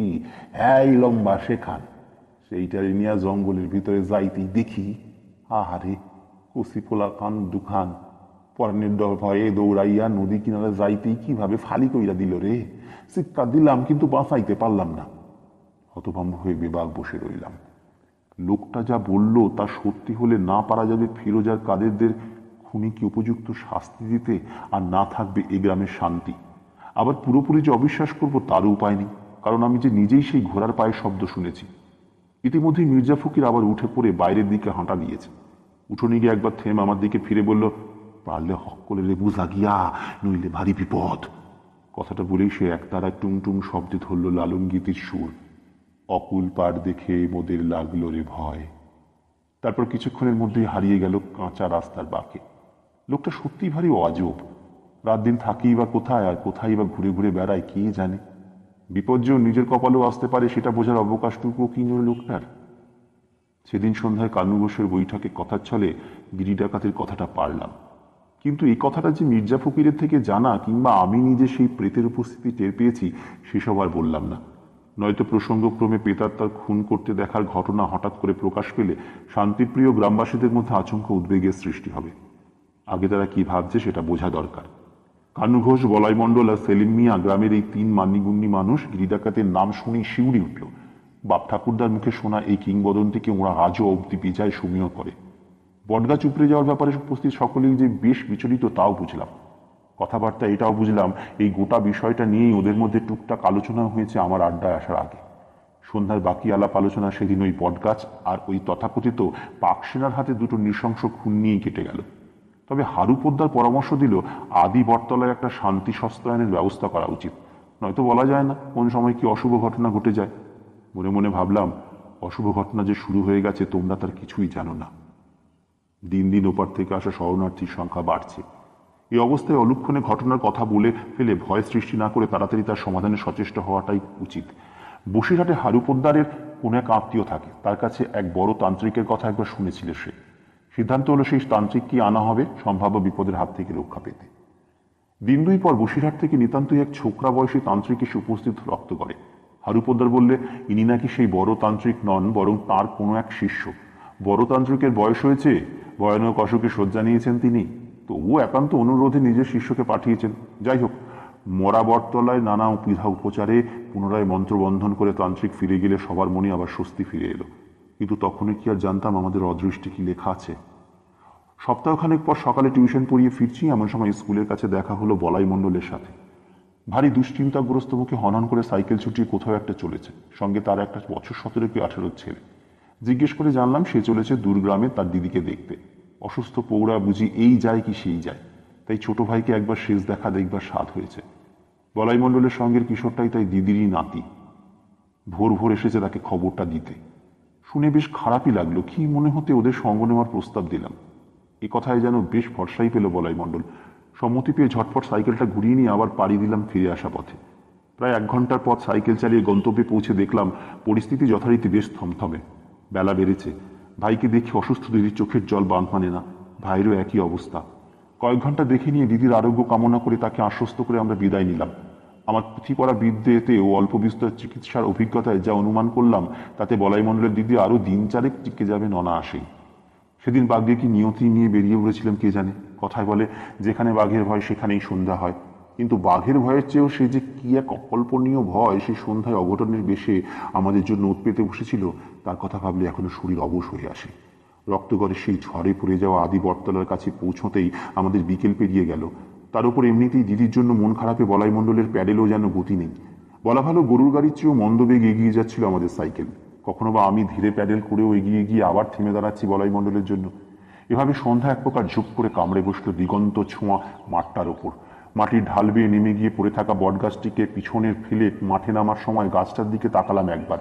হ্যাঁ লম্বা শেখান। সেইটারে নিয়ে জঙ্গলের ভিতরে যাইতেই দেখি, আহারে কচি পোলা কান দুখান পরনের ডর ভয়ে দৌড়াইয়া নদী কিনারে যাইতেই কিভাবে ফালি কইরা দিল রে। চিৎকার দিলাম কিন্তু বাঁচাইতে পারলাম না। হতভম্ব হয়ে বেবাক বসে রইলাম। লোকটা যা বলল তা সত্যি হলে না পারা যাবে ফিরোজার কাদেরদের খুনিকে উপযুক্ত শাস্তি দিতে, আর না থাকবে এ গ্রামের শান্তি। আবার পুরোপুরি যে অবিশ্বাস করব তারও উপায় নেই, কারণ আমি যে নিজেই সেই ঘোড়ার পায়ের শব্দ শুনেছি। ইতিমধ্যেই মির্জা ফকির আবার উঠে পড়ে বাইরের দিকে হাঁটা দিয়েছে। উঠোনে গিয়ে একবার থেমে আমার দিকে ফিরে বলল, পারলে হক্কলে লেবু জাগিয়া, নইলে ভারী বিপদ। কথাটা বলেই সে একতারা টুংটুং শব্দে ধরল লালন গীতির সুর। অকুল পার দেখে মোদের লাগলো রে ভয়। তারপর কিছুক্ষণের মধ্যেই হারিয়ে গেল কাঁচা রাস্তার বাঁকে। লোকটা সত্যিই ভারী অজব। রাত দিন থাকি বা কোথায়, আর কোথায় বা ঘুরে ঘুরে বেড়ায় কে জানে। বিপর্যয় নিজের কপালেও আসতে পারে সেটা বোঝার অবকাশটুকু কি নয় লোকটার। সেদিন সন্ধ্যায় কানু ঘোষের বৈঠকে কথার ছলে গিরি ডাকাতের কথাটা পারলাম, কিন্তু এই কথাটা যে মির্জা ফকিরের থেকে জানা কিংবা আমি নিজে সেই প্রেতের উপস্থিতি টের পেয়েছি সেসব আর বললাম না। নয়তো প্রসঙ্গক্রমে পেতাত্মার খুন করতে দেখার ঘটনা হঠাৎ করে প্রকাশ পেলে শান্তিপ্রিয় গ্রামবাসীদের মধ্যে আচমকা উদ্বেগের সৃষ্টি হবে। আগে তারা কি ভাবছে সেটা বোঝা দরকার। কানু ঘোষ, বলাই মণ্ডল আর সেলিম মিয়া গ্রামের এই তিন মান্যিগুণ্যী মানুষ গিরি ডাকাতের নাম শুনেই শিউরে উঠল। বাপ ঠাকুরদার মুখে শোনা এই কিংবদন্তিকে ওরা আজও অব্দি বিজয় সমীহ করে। বটগাছ উপড়ে যাওয়ার ব্যাপারে উপস্থিত সকলেই যে বেশ বিচলিত তাও বুঝলাম। কথাবার্তা এটাও বুঝলাম, এই গোটা বিষয়টা নিয়েই ওদের মধ্যে টুকটাক আলোচনা হয়েছে আমার আড্ডায় আসার আগে। সন্ধ্যার বাকি আলাপ আলোচনা সেদিন ওই বটগাছ আর ওই তথাকথিত পাকসেনার হাতে দুটো নৃশংস খুন নিয়েই কেটে গেল। তবে হারু পোদ্দার পরামর্শ দিল আদি বটতলায় একটা শান্তি সস্তায়নের ব্যবস্থা করা উচিত, নয়তো বলা যায় না কোন সময় কি অশুভ ঘটনা ঘটে যায়। মনে মনে ভাবলাম, অশুভ ঘটনা যে শুরু হয়ে গেছে তোমরা তার কিছুই জানো না। দিন দিন ওপার থেকে আসা শরণার্থীর সংখ্যা বাড়ছে। এই অবস্থায় অলুক্ষণে ঘটনার কথা বলে ফেলে ভয় সৃষ্টি না করে তাড়াতাড়ি তার সমাধানে সচেষ্ট হওয়াটাই উচিত। বসিরহাটে হারু পোদ্দারের কোন এক আত্মীয় থাকে, তার কাছে এক বড় তান্ত্রিকের কথা একবার শুনেছিল সে। সিদ্ধান্ত হলো সেই তান্ত্রিককে আনা হবে সম্ভাব্য বিপদের হাত থেকে রক্ষা পেতে। দিন দুই পর বসিরহাট থেকে নিতান্তই এক ছোকরা বয়সী তান্ত্রিক এসে উপস্থিত রক্ত করে। হারু পোদ্দার বললে ইনি নাকি সেই বড় তান্ত্রিক নন, বরং তার কোনো এক শিষ্য। বড় তান্ত্রিকের বয়স হয়েছে, ভয়ানক অসুখে শয্যা নিয়েছেন তিনি, তবুও একান্ত অনুরোধে নিজের শিষ্যকে পাঠিয়েছেন। যাই হোক, মরা বটতলায় নানা বিধা উপচারে পুনরায় মন্ত্রবন্ধন করে তান্ত্রিক ফিরে গেলে সবার মনে আবার স্বস্তি ফিরে এলো। কিন্তু তখনই কি আর জানতাম আমাদের অদৃষ্টে কি লেখা আছে। সপ্তাহখানেক পর সকালে টিউশন পড়িয়ে ফিরছি, এমন সময় স্কুলের কাছে দেখা হলো বলাই মণ্ডলের সাথে। ভারী দুশ্চিন্তাগ্রস্ত মুখে হনহন করে সাইকেল ছুটিয়ে কোথাও একটা চলেছে, সঙ্গে তার একটা বছর 17 কি 18 ছেলে। জিজ্ঞেস করে জানলাম সে চলেছে দূরগ্রামে তার দিদিকে দেখতে। অসুস্থ পৌরা বুঝি এই যায় কি সেই যায়, তাই ছোট ভাইকে একবার শেষ দেখা দেখবার স্বাদ হয়েছে। বলাই মণ্ডলের সঙ্গের কিশোরটাই তাই দিদিরই নাতি। ভোর ভোর এসেছে তাকে খবরটা দিতে। শুনে বেশ খারাপই লাগলো, কি মনে হতে ওদের সঙ্গ নেওয়ার প্রস্তাব দিলাম। এ কথায় যেন বেশ ভরসাই পেল বলাই মণ্ডল। সম্মতি পেয়ে ঝটপট সাইকেলটা ঘুরিয়ে নিয়ে আবার পাড়ি দিলাম ফিরে আসা পথে। প্রায় 1 ঘন্টার পথ সাইকেল চালিয়ে গন্তব্যে পৌঁছে দেখলাম পরিস্থিতি যথারীতি বেশ থমথমে। বেলা বেড়েছে। ভাইকে দেখে অসুস্থ দিদির চোখের জল বাঁধ মানে না। ভাইয়েরও একই অবস্থা। কয়েক ঘন্টা দেখে নিয়ে দিদির আরোগ্য কামনা করে তাকে আশ্বস্ত করে আমরা বিদায় নিলাম। আমার পুঁথি পড়া বিদ্যেতে ও অল্প বিস্তর চিকিৎসার অভিজ্ঞতায় যা অনুমান করলাম তাতে বলাই মণ্ডলের দিদি আরও দিন 4 টিকে যাবেন অনায়াসেই। সেদিন বাঘকে কি নিয়তি নিয়ে বেরিয়ে পড়েছিলাম কে জানে। কথায় বলে যেখানে বাঘের ভয় সেখানেই সন্ধ্যা হয়, কিন্তু বাঘের ভয়ের চেয়েও সে যে কি এক অকল্পনীয় ভয় সেই সন্ধ্যায় অঘটনের বেশে আমাদের জন্য ওত পেতে বসেছিল তার কথা ভাবলে এখনো শরীর অবশ হয়ে আসে। রক্তগড়ে সেই ঝড়ে পড়ে যাওয়া আদি বটতলার কাছে পৌঁছতেই আমাদের বিকেল পেরিয়ে গেল। তার উপর এমনিতেই দিদির জন্য মন খারাপে বলাই মণ্ডলের প্যাডেলও যেন গতি নেই। বলা ভালো গরুর গাড়ির চেয়েও মন্দবেগ এগিয়ে যাচ্ছিল আমাদের সাইকেল। কখনো বা আমি ধীরে প্যাডেল করেও এগিয়ে গিয়ে আবার থেমে দাঁড়াচ্ছি বলাই মণ্ডলের জন্য। এভাবে সন্ধ্যা এক প্রকার ঝুঁক করে কামড়ে বসলো দিগন্ত ছোঁয়া মাঠটার ওপর। মাটির ঢাল বেয়ে নেমে গিয়ে পড়ে থাকা বটগাছটিকে পিছনের ফেলে মাঠে নামার সময় গাছটার দিকে তাকালাম একবার।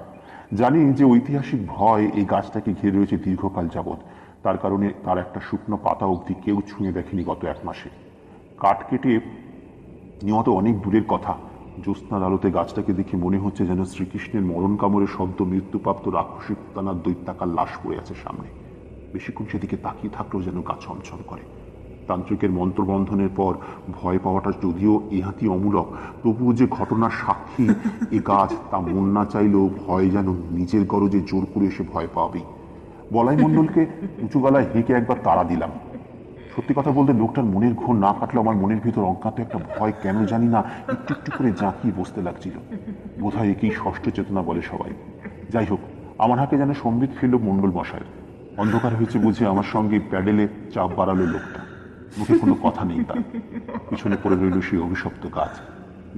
জানি যে ঐতিহাসিক ভয় এই গাছটাকে ঘিরে রয়েছে দীর্ঘকাল যাবৎ। তার কারণে তার একটা শুকনো পাতা অবধি কেউ ছুঁয়ে দেখেনি গত 1 মাসে। কাঠ কেটে নেওয়া তো অনেক দূরের কথা। জ্যোৎস্নার আলোতে গাছটাকে দেখে মনে হচ্ছে যেন শ্রীকৃষ্ণের মরণ কামড়ের শব্দ মৃত্যুপ্রাপ্ত রাক্ষসী পুতানার দৈত্যাকার লাশ পড়ে আছে সামনে। বেশিক্ষণ সেদিকে তাকিয়ে থাকলেও যেন গা ছমছম করে। তান্ত্রিকের মন্ত্রবন্ধনের পর ভয় পাওয়াটা যদিও এহাতি অমূলক, তবুও যে ঘটনার সাক্ষী এ গাছ তা মন না চাইলেও ভয় যেন নিজের গরজে জোর করে এসে ভয় পাবেই। বলাই মণ্ডলকে উঁচু গলায় হেঁকে একবার তাড়া দিলাম। সত্যি কথা বলতে লোকটার মনের ঘোর না কাটলে আমার মনের ভিতর অজ্ঞাত একটা ভয় কেন জানি না একটু একটু করে জাঁকিয়ে বসতে লাগছিল। বোধহয় একেই ষষ্ঠ চেতনা বলে সবাই। যাই হোক, আমার হাতে যেন সম্বিত ফিরল মণ্ডল মশায়ের। অন্ধকার হয়েছে বুঝে আমার সঙ্গে প্যাডেলে চাপ বাড়ালো লোকটা। মুখে কোনো কথা নেই তার। পিছনে পড়ে রইল সেই অভিশপ্ত গাছ।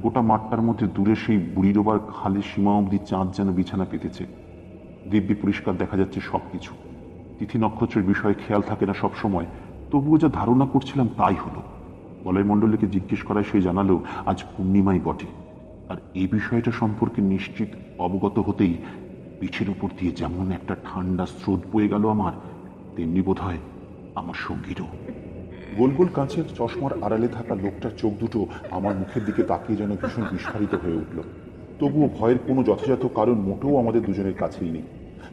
গোটা মাঠটার মধ্যে দূরে সেই বুড়িডোবার খালের সীমা অবধি চাঁদ যেন বিছানা পেতেছে। দিব্যি পরিষ্কার দেখা যাচ্ছে সবকিছু। তিথি নক্ষত্রের বিষয়ে খেয়াল থাকে না সব সময়, তবুও যা ধারণা করছিলাম তাই হলো। বলাই মণ্ডলীকে জিজ্ঞেস করায় সে জানালো আজ পূর্ণিমাই বটে। আর এই বিষয়টা সম্পর্কে নিশ্চিত অবগত হতেই পিঠের উপর দিয়ে যেমন একটা ঠান্ডা স্রোত বয়ে গেল আমার, তেমনি বোধ হয় আমার সঙ্গীরও। গোল গোল কাঁচের চশমার আড়ালে থাকা লোকটার চোখ দুটো আমার মুখের দিকে তাকিয়ে যেন ভীষণ বিস্ফারিত হয়ে উঠল। তবুও ভয়ের কোনো যথাযথ কারণ মোটেও আমাদের দুজনের কাছেই নেই।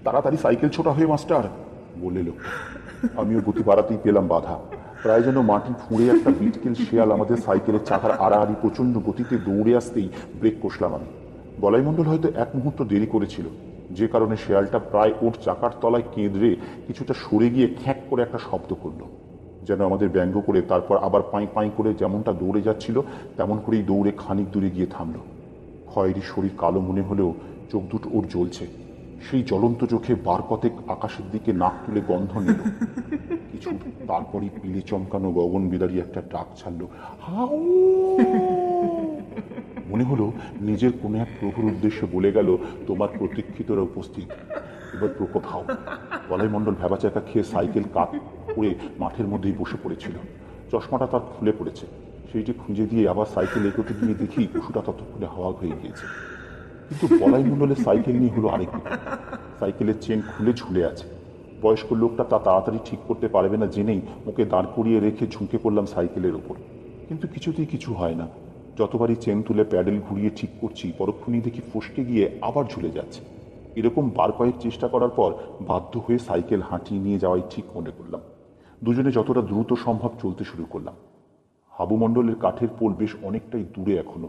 তাড়াতাড়ি সাইকেল ছোটা হয়ে মাস্টার, বললে লোকটা। আমিও গতি বাড়াতেই পেলাম বাধা। প্রায় যেন মাটি ফুঁড়ে একটা বিটকেল শেয়াল আমাদের সাইকেলের চাকার আড়াআড়ি প্রচণ্ড গতিতে দৌড়ে আসতেই ব্রেক কষলাম আমি। বলাই মণ্ডল হয়তো 1 মুহূর্ত দেরি করেছিল, যে কারণে শেয়ালটা প্রায় ওর চাকার তলায় কেঁদড়ে কিছুটা সরে গিয়ে খ্যাঁক করে একটা শব্দ করলো, যেন আমাদের ব্যঙ্গ করে। তারপর আবার পাঁই পাঁই করে যেমনটা দৌড়ে যাচ্ছিল তেমন করেই দৌড়ে খানিক দূরে গিয়ে থামল। খয়েরি শরীর কালো মনে হলেও চোখ দুটো ওর জ্বলছে। সেই জ্বলন্ত চোখে বার কতেক আকাশের দিকে নাক তুলে গন্ধ নিল কিছু, তারপরই পিলে চমকানো গগন বিদারী একটা ডাক ছাড়লো, হাউ। মনে হলো নিজের কোনো এক প্রভুর উদ্দেশ্যে বলে গেল, তোমার প্রতীক্ষিতরা উপস্থিত, এবার প্রকোপ হাও। বলাই মণ্ডল ভ্যাবাচাকা খেয়ে সাইকেল কাত করে মাঠের মধ্যেই বসে পড়েছিল। চশমাটা তার খুলে পড়েছে। সেইটি খুঁজে দিয়ে আবার সাইকেল এগোতে গিয়ে দেখি পশুটা ততক্ষণে হাওয়া হয়ে গিয়েছে। কিন্তু বলাই মণ্ডলের সাইকেল নিয়ে হলো আরেক কথা। সাইকেলের চেন খুলে ঝুলে আছে। বয়স্ক লোকটা তা তাড়াতাড়ি ঠিক করতে পারবে না জেনেই ওকে দাঁড় করিয়ে রেখে ঝুঁকে পড়লাম সাইকেলের ওপর। কিন্তু কিছুতেই কিছু হয় না। যতবারই চেন তুলে প্যাডেল ঘুরিয়ে ঠিক করছি, পরক্ষণেই দেখি ফসকে গিয়ে আবার ঝুলে যাচ্ছে। এরকম বার কয়েক চেষ্টা করার পর বাধ্য হয়ে সাইকেল হাঁটিয়ে নিয়ে যাওয়াই ঠিক মনে করলাম। দুজনে যতটা দ্রুত সম্ভব চলতে শুরু করলাম। হাবু মণ্ডলের কাঠের পোল বেশ অনেকটাই দূরে এখনো।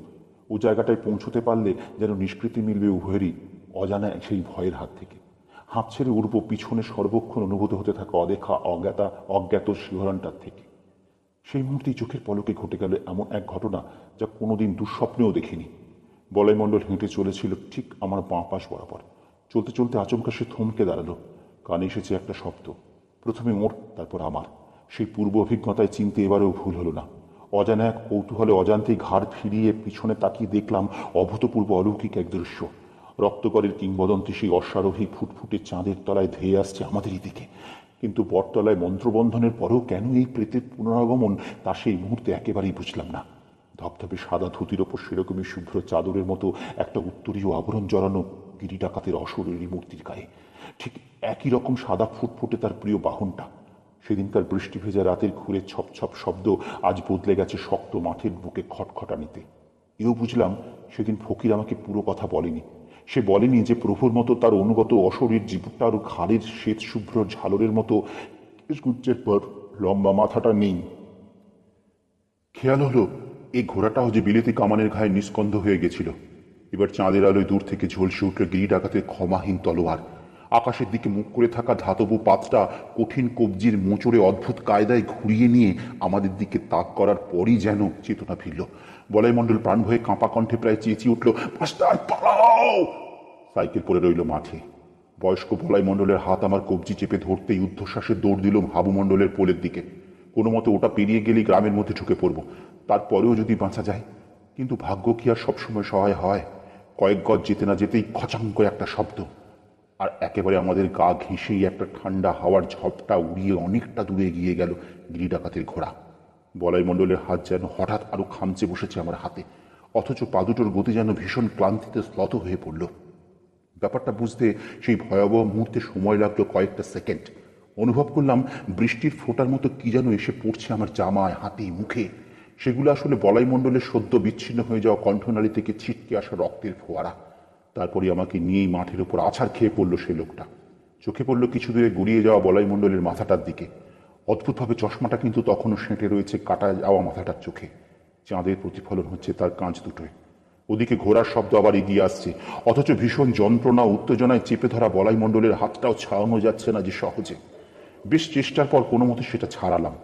ও জায়গাটায় পৌঁছতে পারলে যেন নিষ্কৃতি মিলবে উভয়েরই অজানা সেই ভয়ের হাত থেকে। হাঁপ ছেড়ে উঠব পিছনে সর্বক্ষণ অনুভূত হতে থাকা অদেখা অজ্ঞাত শিহরণটার থেকে। সেই মুহূর্তেই চোখের পলকে ঘটে গেল এমন এক ঘটনা যা কোনোদিন দুঃস্বপ্নেও দেখিনি। বলাই মণ্ডল হেঁটে চলেছিল ঠিক আমার বাঁ পাশ বরাবর। চলতে চলতে আচমকা সে থমকে দাঁড়ালো। কানে এসেছে একটা শব্দ, প্রথমে ওর, তারপর আমার। সেই পূর্ব অভিজ্ঞতায় চিনতে এবারেও ভুল হলো না। অজানা এক কৌতূহলে অজান্তেই ঘাড় ফিরিয়ে পিছনে তাকিয়ে দেখলাম অভূতপূর্ব অলৌকিক এক দৃশ্য। রক্তকরের কিংবদন্তি সেই অশ্বারোহী ফুটফুটে চাঁদের তলায় ধেয়ে আসছে আমাদেরই দিকে। কিন্তু বটতলায় মন্ত্রবন্ধনের পরেও কেন এই প্রেতের পুনরাগমন তা সেই মুহূর্তে একেবারেই বুঝলাম না। ধপধপে সাদা ধুতির ওপর সেরকমই শুভ্র চাদরের মতো একটা উত্তরীয় আবরণ জড়ানো গিরি ডাকাতের অশরীরী মূর্তির গায়ে। ঠিক একই রকম সাদা ফুটফুটে তার প্রিয় বাহনটা। সেদিনকার বৃষ্টি ভেজা রাতের ঘুরে ছপ ছপ শব্দ আজ বদলে গেছে শক্ত মাঠের বুকে খটখটানিতে। এও বুঝলাম সেদিন ফকির আমাকে পুরো কথা বলেনি। সে বলেনি যে প্রভুর মতো তার অনুগত অশরীর জীবনটা আরো ঘাড়ের শ্বেত শুভ্র ঝালরের মতো গুচ্ছের পর লম্বা মাথাটা নেই। খেয়াল হলো এই ঘোড়াটাও যে বিলেতি কামানের ঘায়ে নিস্কন্ধ হয়ে গেছিল। এবার চাঁদের আলোয় দূর থেকে ঝলসে উঠল গিরি ডাকাতের ক্ষমাহীন তলোয়ার। আকাশের দিকে মুখ করে থাকা ধাতব পাতটা কঠিন কবজির মোচড়ে অদ্ভুত কায়দায় ঘুরিয়ে নিয়ে আমাদের দিকে তাক করার পরই যেন চেতনা ফিরল। বলাইমণ্ডল প্রাণ ভয়ে কাঁপা কণ্ঠে প্রায় চেঁচিয়ে উঠল, মাস্টার পালাও! সাইকেল পড়ে রইল মাঠে। বয়স্ক বলাইমণ্ডলের হাত আমার কবজি চেপে ধরতেই ঊর্ধ্বশ্বাসে দৌড় দিল হাবু মণ্ডলের পোলের দিকে। কোনো মতে ওটা পেরিয়ে গেলেই গ্রামের মধ্যে ঢুকে পড়ব, তারপরেও যদি বাঁচা যায়। কিন্তু ভাগ্য কি আর সবসময় সহায় হয়? কয়েক গজ যেতে না যেতেই খচাং করে একটা শব্দ, আর একেবারে আমাদের গা ঘেঁষেই একটা ঠান্ডা হাওয়ার ঝপটা উড়িয়ে অনেকটা দূরে গিয়ে গেল গিরি ডাকাতের ঘোড়া। বলাইমণ্ডলের হাত যেন হঠাৎ আরো খামচে বসেছে আমার হাতে, অথচ পা দুটোর গতি যেন ভীষণ ক্লান্তিতে স্লথ হয়ে পড়ল। ব্যাপারটা বুঝতে সেই ভয়াবহ মুহূর্তে সময় লাগলো কয়েকটা সেকেন্ড। অনুভব করলাম বৃষ্টির ফোঁটার মতো কি যেন এসে পড়ছে আমার জামায়, হাতে, মুখে। সেগুলো আসলে বলাইমণ্ডলের সদ্য বিচ্ছিন্ন হয়ে যাওয়া কণ্ঠনালী থেকে ছিটকে আসা রক্তের ফোয়ারা। তারপরে আমাকে নিয়েই মাঠের ওপর আছাড় খেয়ে পড়ল সেই লোকটা। চোখে পড়ল কিছু দূরে গড়িয়ে যাওয়া বলাইমণ্ডলের মাথাটার দিকে। অদ্ভুতভাবে চশমাটা কিন্তু তখনও সেঁটে রয়েছে কাটা যাওয়া মাথাটার চোখে। চাঁদের প্রতিফলন হচ্ছে তার কাঁচ দুটোয়। ওদিকে ঘোড়ার শব্দ আবার এগিয়ে আসছে, অথচ ভীষণ যন্ত্রণা উত্তেজনায় চেপে ধরা বলাইমণ্ডলের হাতটাও ছাড়ানো যাচ্ছে না যে সহজে। বেশ চেষ্টার পর কোনো মতে সেটা ছাড়ালাম।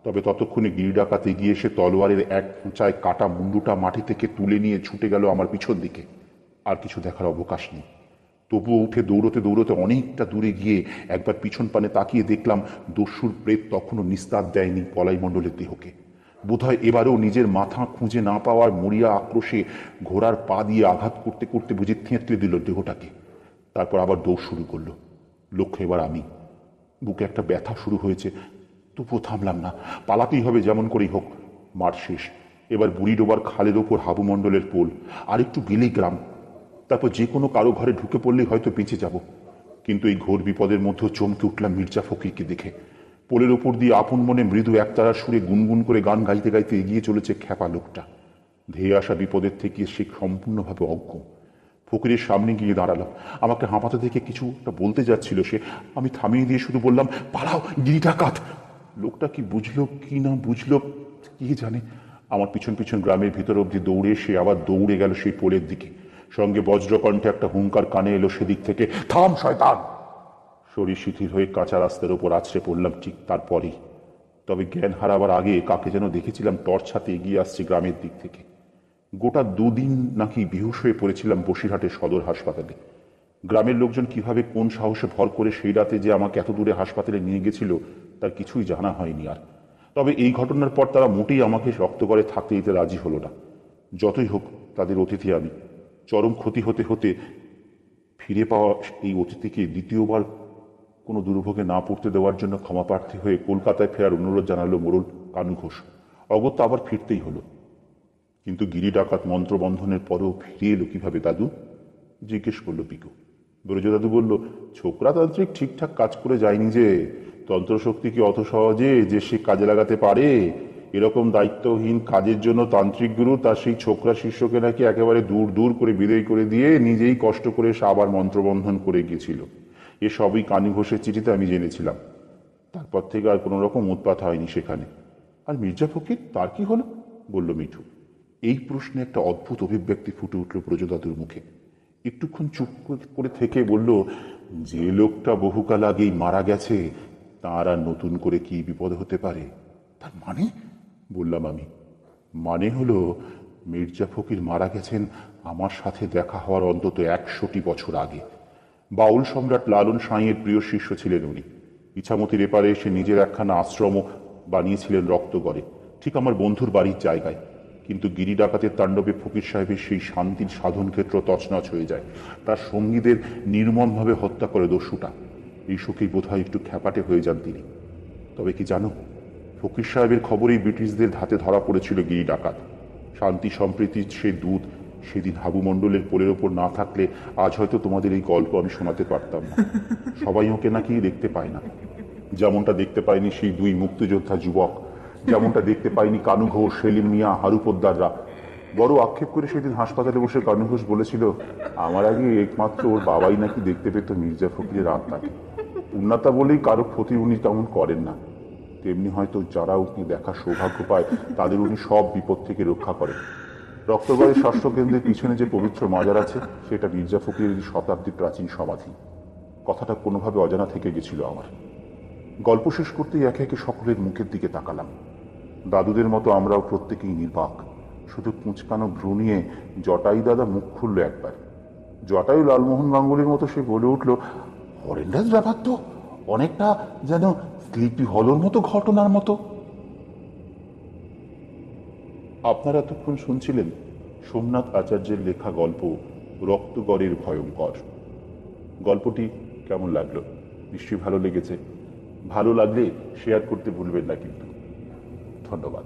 তবে ততক্ষণে গিরি ডাকাত এগিয়ে এসে তলোয়ারের এক খোঁচায় কাটা মুন্ডুটা মাটি থেকে তুলে নিয়ে ছুটে গেল আমার পিছন দিকে। আর কিছু দেখার অবকাশ নেই। তবুও উঠে দৌড়তে দৌড়তে অনেকটা দূরে গিয়ে একবার পিছন পানে তাকিয়ে দেখলাম দস্যুর প্রেত তখনও নিস্তার দেয়নি বলাইমণ্ডলের দেহকে। বোধহয় এবারেও নিজের মাথা খুঁজে না পাওয়ার মরিয়া আক্রোশে ঘোড়ার পা দিয়ে আঘাত করতে করতে বুঝে থেঁতলে দিল দেহটাকে। তারপর আবার দৌড় শুরু করলো। লক্ষ্য এবার আমি। বুকে একটা ব্যথা শুরু হয়েছে, তবুও থামলাম না। পালাতেই হবে যেমন করেই হোক। মাঠ শেষ। এবার বুড়ি ডোবার খালের ওপর হাবু মণ্ডলের পোল, আর একটু গেলেই গ্রাম। তারপর যে কোনো কারো ঘরে ঢুকে পড়লেই হয়তো বেঁচে যাব। কিন্তু এই ঘোর বিপদের মধ্যেও চমকে উঠলাম মির্জা ফকিরকে দেখে। পোলের ওপর দিয়ে আপন মনে মৃদু একতারার সুরে গুনগুন করে গান গাইতে গাইতে এগিয়ে চলেছে খ্যাপা লোকটা। ধেয়ে আসা বিপদের থেকে সে সম্পূর্ণভাবে অজ্ঞ। ফকিরের সামনে গিয়ে দাঁড়ালাম। আমাকে হাঁপাতে দেখে কিছু একটা বলতে যাচ্ছিল সে। আমি থামিয়ে দিয়ে শুধু বললাম, পালাও, গিরি ডাকাত! লোকটা কি বুঝলো কি না বুঝলো কি জানে। আমার পিছন পিছন গ্রামের ভিতর অব্দি দৌড়ে সে আবার দৌড়ে গেল সেই পোলের দিকে। সঙ্গে বজ্রকণ্ঠে একটা হুঙ্কার কানে এলো সেদিক থেকে, থাম শয়তান! শরীর শিথিল হয়ে কাঁচা রাস্তার ওপর আছড়ে পড়লাম ঠিক তারপরেই। তবে জ্ঞান হারাবার আগে কাকে যেন দেখেছিলাম টর্চ হাতে এগিয়ে আসছে গ্রামের দিক থেকে। গোটা দুদিন নাকি বেহুশ হয়ে পড়েছিলাম বসিরহাটের সদর হাসপাতালে। গ্রামের লোকজন কিভাবে কোন সাহসে ভর করে সেই রাতে যে আমাকে এত দূরে হাসপাতালে নিয়ে গেছিল তার কিছুই জানা হয়নি আর। তবে এই ঘটনার পর তারা মোটেই আমাকে শক্ত করে থাকতে দিতে রাজি হলো না। যতই হোক তাদের অতিথি আমি। চরম ক্ষতি হতে হতে ফিরে পাওয়া এই অতিথিকে দ্বিতীয়বার কোনো দুর্ভোগে না পড়তে দেওয়ার জন্য ক্ষমাপ্রার্থী হয়ে কলকাতায় ফেরার অনুরোধ জানালো মোড়ল কানু ঘোষ। অগত্যা আবার ফিরতেই হলো। কিন্তু গিরি ডাকাত মন্ত্রবন্ধনের পরেও ফিরে এলো কিভাবে দাদু? জিজ্ঞেস করলো পিকু। ব্রজদাদু বলল, ছোকরাতান্ত্রিক ঠিকঠাক কাজ করে যায়নি যে। তন্ত্রশক্তি কি অত সহজে যে সে কাজে লাগাতে পারে? এরকম দায়িত্বহীন কাজের জন্য তান্ত্রিক গুরু তার সেই ছোকরা শিষ্যকে নাকি একেবারে দূর দূর করে বিদায় করে দিয়ে নিজেই কষ্ট করে সে আবার মন্ত্রবন্ধন করে গিয়েছিল। এসবই কানু ঘোষের চিঠিতে আমি জেনেছিলাম। তারপর থেকে আর কোনো রকম উৎপাত হয়নি সেখানে। আর মির্জা ফকির, তার কি হলো? বলল মিঠু। এই প্রশ্নে একটা অদ্ভুত অভিব্যক্তি ফুটে উঠল ব্রজদাদুর মুখে। একটুক্ষণ চুপ করে থেকে বলল, যে লোকটা বহুকাল আগেই মারা গেছে তার আর নতুন করে কি বিপদ হতে পারে? তার মানে? বললাম আমি। মানে হলো, মির্জা ফকির মারা গেছেন আমার সাথে দেখা হওয়ার অন্তত 100টি বছর আগে। বাউল সম্রাট লালন সাঁইয়ের প্রিয় শিষ্য ছিলেন উনি। ইছামতির এপারে এসে নিজের একখানা আশ্রমও বানিয়েছিলেন রক্তগড়ে, ঠিক আমার বন্ধুর বাড়ির জায়গায়। কিন্তু গিরি ডাকাতের তাণ্ডবে ফকির সাহেবের সেই শান্তির সাধন ক্ষেত্র তছনছ হয়ে যায়। তার সঙ্গীদের নির্মমভাবে হত্যা করে দস্যুটা। এই শোকেই বোধহয় একটু খ্যাপাটে হয়ে যান তিনি। তবে কি জানো, ফকির সাহেবের খবরেই ব্রিটিশদের হাতে ধরা পড়েছিল গিরি ডাকাত। শান্তি সম্প্রীতির সে দূত সেদিন হাবু মণ্ডলের পোলের ওপর না থাকলে আজ হয়তো তোমাদের এই গল্প আমি শোনাতে পারতাম না। সবাই ওকে নাকি দেখতে পায় না। যেমনটা দেখতে পাইনি সেই দুই মুক্তিযোদ্ধা যুবক, যেমনটা দেখতে পাইনি কানু ঘোষ, সেলিম মিয়া, হারু পোদ্দাররা। বড় আক্ষেপ করে সেদিন হাসপাতালে বসে কানু ঘোষ বলেছিল, আমার আগে একমাত্র ওর বাবাই নাকি দেখতে পেত মির্জা ফখরুলের আত্মাকে। উন্নাতা বলেই কারো ক্ষতি উনি তেমন করেন না, তেমনি হয়তো যারা উনি দেখার সৌভাগ্য পায় তাদের উনি সব বিপদ থেকে রক্ষা করেন। রক্তগড়ের স্বাস্থ্যকেন্দ্রের পিছনে যে পবিত্র মাজার আছে সেটা মির্জা ফখরুলের শতাব্দী প্রাচীন সমাধি। কথাটা কোনোভাবে অজানা থেকে গেছিল আমার। গল্প শেষ করতেই একে একে সকলের মুখের দিকে তাকালাম। দাদুদের মতো আমরাও প্রত্যেকেই নির্বাক। শুধু কুঁচকানো ভ্রু নিয়ে জটাই দাদা মুখ খুলল একবার। জটায়ু লালমোহন গাঙ্গুলির মতো সে বলে উঠল, হরেন্দাস ব্যাপার তো অনেকটা যেন স্লিপি হলোর মতো ঘটনার মতো। আপনারা এতক্ষণ শুনছিলেন সোমনাথ আচার্যের লেখা গল্প রক্তগড়ের ভয়ঙ্কর। গল্পটি কেমন লাগলো? নিশ্চয়ই ভালো লেগেছে। ভালো লাগলে শেয়ার করতে ভুলবেন না কিন্তু। ধন্যবাদ।